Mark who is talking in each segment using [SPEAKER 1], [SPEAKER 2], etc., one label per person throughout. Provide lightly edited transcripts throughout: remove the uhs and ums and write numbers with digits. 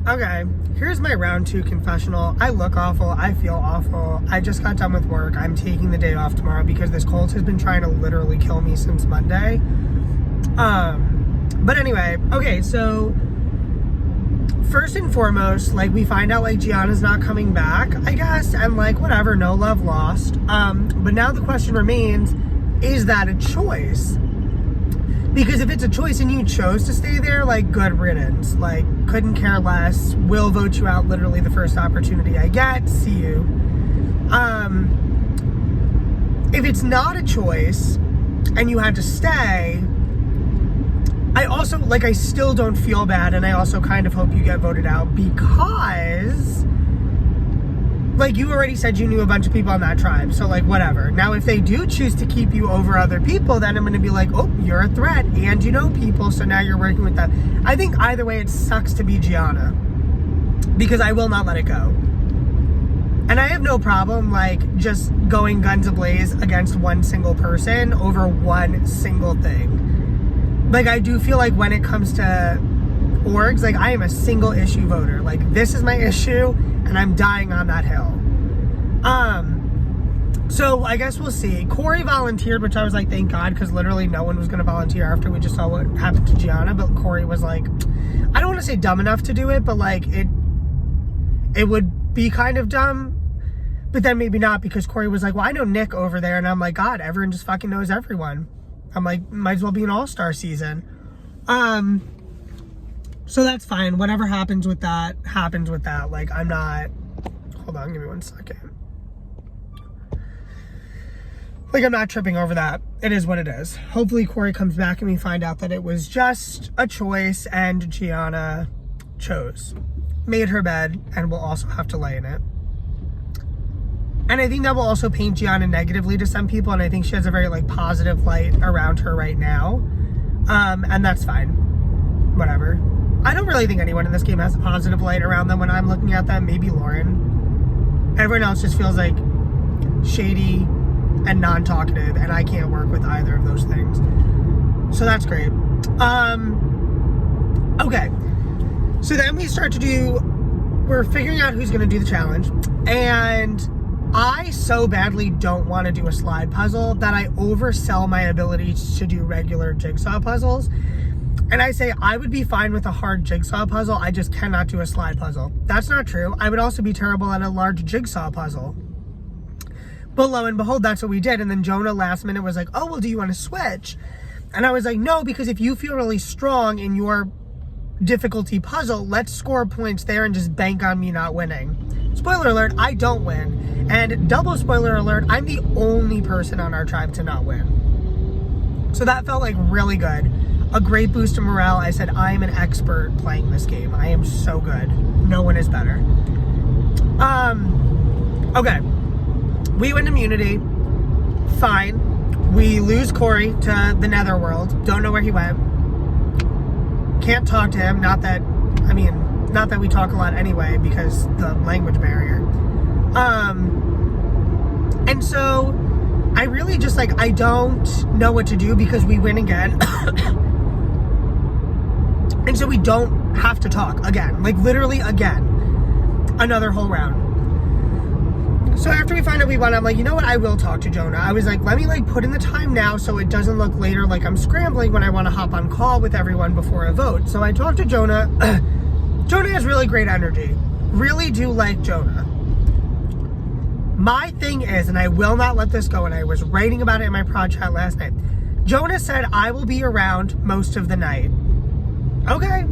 [SPEAKER 1] Okay, here's my round 2 confessional. I look awful. I feel awful. I just got done with work. I'm taking the day off tomorrow because this cold has been trying to literally kill me since Monday. But anyway, okay, so first and foremost, like, we find out, like, Gianna's not coming back, I guess, and, like, whatever, no love lost. But now the question remains, is that a choice? Because if it's a choice and you chose to stay there, like, good riddance. Like, couldn't care less. Will vote you out literally the first opportunity I get. See you. If it's not a choice and you had to stay, I also, like, I still don't feel bad, and I also kind of hope you get voted out because, like, you already said you knew a bunch of people on that tribe, so, like, whatever. Now, if they do choose to keep you over other people, then I'm going to be like, oh, you're a threat, and you know people, so now you're working with them. I think either way, it sucks to be Gianna, because I will not let it go. And I have no problem, like, just going guns ablaze against one single person over one single thing. Like, I do feel like when it comes to orgs, like, I am a single issue voter. Like, this is my issue, and I'm dying on that hill. So I guess we'll see. Corey volunteered, which I was like, thank God, because literally no one was going to volunteer after we just saw what happened to Gianna. But Corey was like, I don't want to say dumb enough to do it, but, like, it would be kind of dumb. But then maybe not, because Corey was like, well, I know Nick over there. And I'm like, God, everyone just fucking knows everyone. I'm like, might as well be an all-star season. So that's fine. Whatever happens with that, happens with that. Like, I'm not... Hold on, give me 1 second. Like, I'm not tripping over that. It is what it is. Hopefully Corey comes back and we find out that it was just a choice and Gianna chose. Made her bed and will also have to lay in it. And I think that will also paint Gianna negatively to some people, and I think she has a very, like, positive light around her right now. And that's fine. Whatever. I don't really think anyone in this game has a positive light around them when I'm looking at them. Maybe Lauren. Everyone else just feels, like, shady and non-talkative, and I can't work with either of those things. So that's great. Okay. So then we start to do... We're figuring out who's going to do the challenge, and... I so badly don't want to do a slide puzzle that I oversell my ability to do regular jigsaw puzzles. And I say I would be fine with a hard jigsaw puzzle, I just cannot do a slide puzzle. That's not true. I would also be terrible at a large jigsaw puzzle. But lo and behold, that's what we did. And then Jonah last minute was like, oh, well, do you want to switch? And I was like, no, because if you feel really strong in your difficulty puzzle, let's score points there and just bank on me not winning. Spoiler alert, I don't win. And double spoiler alert, I'm the only person on our tribe to not win. So that felt like really good. A great boost to morale. I said, I am an expert playing this game. I am so good. No one is better. Okay. We win immunity. Fine. We lose Corey to the netherworld. Don't know where he went. Can't talk to him. Not that we talk a lot anyway, because the language barrier. And so I really just, like, I don't know what to do because we win again. And so we don't have to talk again, like, literally again, another whole round. So after we find out we won, I'm like, you know what? I will talk to Jonah. I was like, let me, like, put in the time now so it doesn't look later like I'm scrambling when I want to hop on call with everyone before a vote. So I talked to Jonah. Jonah has really great energy. Really do like Jonah. My thing is, and I will not let this go, and I was writing about it in my prod chat last night. Jonah said, I will be around most of the night. Okay.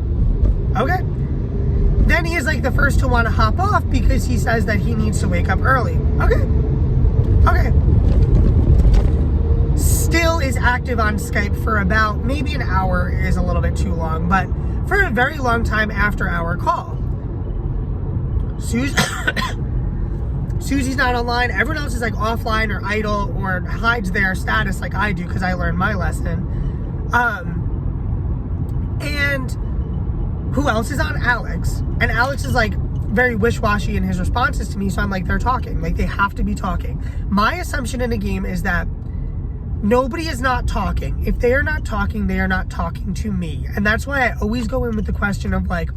[SPEAKER 1] Then he is, like, the first to want to hop off because he says that he needs to wake up early. Okay. Still is active on Skype for about, maybe an hour is a little bit too long, but for a very long time after our call. Susie's not online. Everyone else is, like, offline or idle or hides their status like I do because I learned my lesson. And who else is on? Alex. And Alex is, like, very wish-washy in his responses to me, so I'm like, they're talking. Like, they have to be talking. My assumption in a game is that nobody is not talking. If they are not talking, they are not talking to me. And that's why I always go in with the question of, like,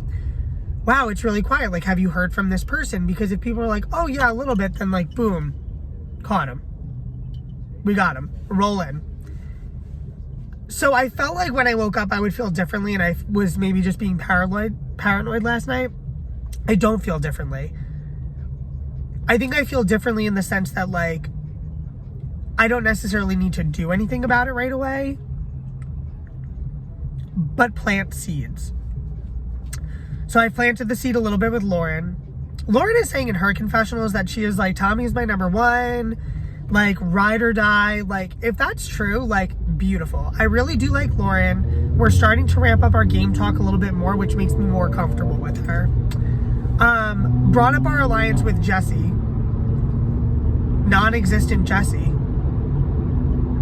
[SPEAKER 1] wow, it's really quiet. Like, have you heard from this person? Because if people are like, oh yeah, a little bit, then like, boom, caught him. We got him. Roll in. So I felt like when I woke up, I would feel differently, and I was maybe just being paranoid last night. I don't feel differently. I think I feel differently in the sense that, like, I don't necessarily need to do anything about it right away, but plant seeds. So I planted the seed a little bit with Lauren. Lauren is saying in her confessionals that she is like, Tommy is my number one, like, ride or die. Like, if that's true, like, beautiful. I really do like Lauren. We're starting to ramp up our game talk a little bit more, which makes me more comfortable with her. Brought up our alliance with Jesse. Non-existent Jesse.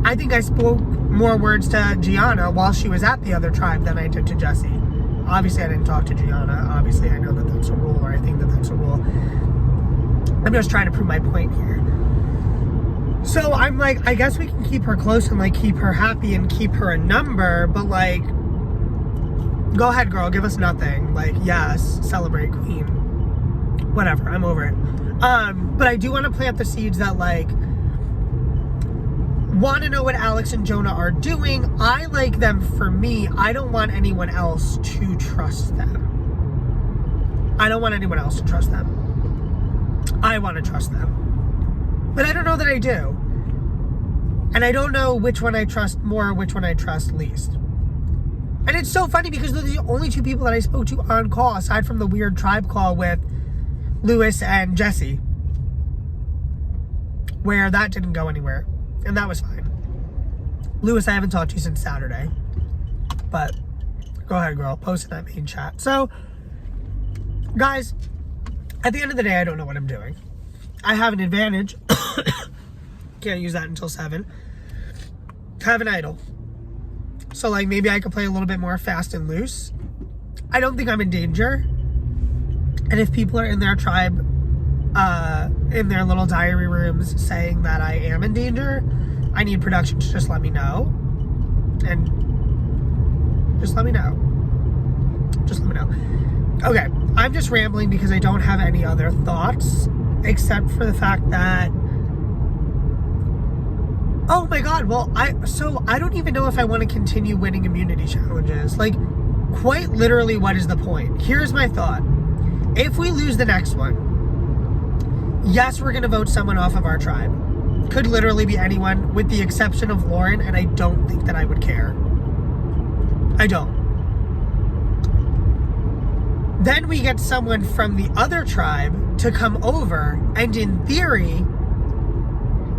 [SPEAKER 1] I think I spoke more words to Gianna while she was at the other tribe than I did to Jesse. Obviously, I didn't talk to Gianna. Obviously, I know that that's a rule, or I think that that's a rule. I'm just trying to prove my point here. So I'm like, I guess we can keep her close and, like, keep her happy and keep her a number, but, like, go ahead, girl, give us nothing. Like, yes, celebrate queen. Whatever, I'm over it. But I do want to plant the seeds that, like, want to know what Alex and Jonah are doing. I like them for me. I don't want anyone else to trust them. I don't want anyone else to trust them. I want to trust them. But I don't know that I do. And I don't know which one I trust more, which one I trust least. And it's so funny because those are the only two people that I spoke to on call, aside from the weird tribe call with Lewis and Jesse, where that didn't go anywhere. And that was fine. Lewis, I haven't talked to you since Saturday. But go ahead, girl. Post in that main chat. So, guys, at the end of the day, I don't know what I'm doing. I have an advantage. Can't use that until 7. Have an idol. So, like, maybe I could play a little bit more fast and loose. I don't think I'm in danger. And if people are in their tribe, in their little diary rooms saying that I am in danger, I need production to just let me know. And just let me know. Just let me know. Okay, I'm just rambling because I don't have any other thoughts, except for the fact that, oh my god, well, I don't even know if I want to continue winning immunity challenges. Like, quite literally, what is the point? Here's my thought. If we lose the next one, yes, we're going to vote someone off of our tribe. Could literally be anyone, with the exception of Lauren, and I don't think that I would care. I don't. Then we get someone from the other tribe to come over, and in theory,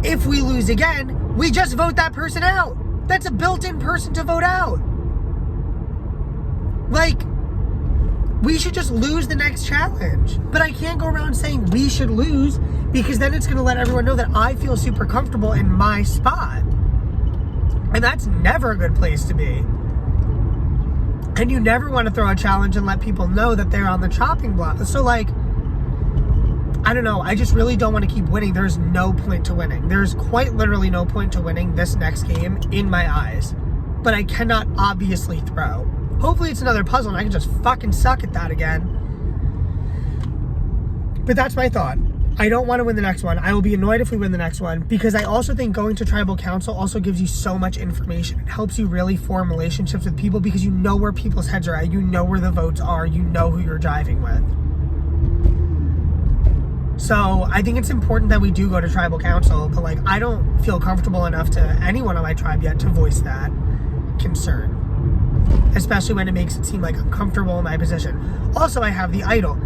[SPEAKER 1] if we lose again, we just vote that person out. That's a built-in person to vote out. Like, we should just lose the next challenge. But I can't go around saying we should lose, because then it's going to let everyone know that I feel super comfortable in my spot. And that's never a good place to be. And you never want to throw a challenge and let people know that they're on the chopping block. So, like, I don't know. I just really don't want to keep winning. There's no point to winning. There's quite literally no point to winning this next game in my eyes. But I cannot obviously throw. Hopefully it's another puzzle and I can just fucking suck at that again. But that's my thought. I don't want to win the next one. I will be annoyed if we win the next one, because I also think going to tribal council also gives you so much information. It helps you really form relationships with people because you know where people's heads are at. You know where the votes are. You know who you're jiving with. So I think it's important that we do go to tribal council, but, like, I don't feel comfortable enough to anyone on my tribe yet to voice that concern. Especially when it makes it seem like I'm comfortable in my position. Also, I have the idol.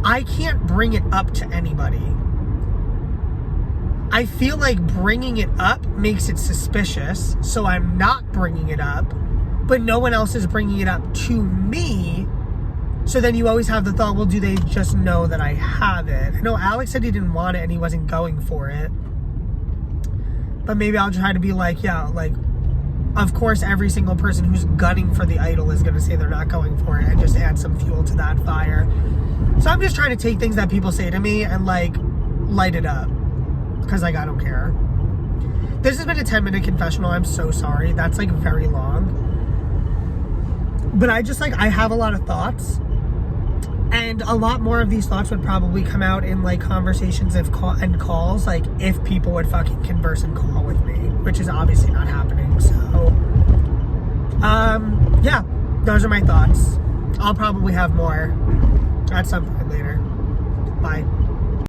[SPEAKER 1] I can't bring it up to anybody. I feel like bringing it up makes it suspicious, so I'm not bringing it up, but no one else is bringing it up to me. So then you always have the thought, well, do they just know that I have it? I know Alex said he didn't want it and he wasn't going for it. But maybe I'll try to be like, yeah, like, of course, every single person who's gunning for the idol is going to say they're not going for it, and just add some fuel to that fire. So I'm just trying to take things that people say to me and, like, light it up. Because, like, I don't care. This has been a 10-minute confessional. I'm so sorry. That's, like, very long. But I just, like, I have a lot of thoughts. And a lot more of these thoughts would probably come out in like conversations and calls, like if people would fucking converse and call with me, which is obviously not happening. So, yeah, those are my thoughts. I'll probably have more at some point later. Bye.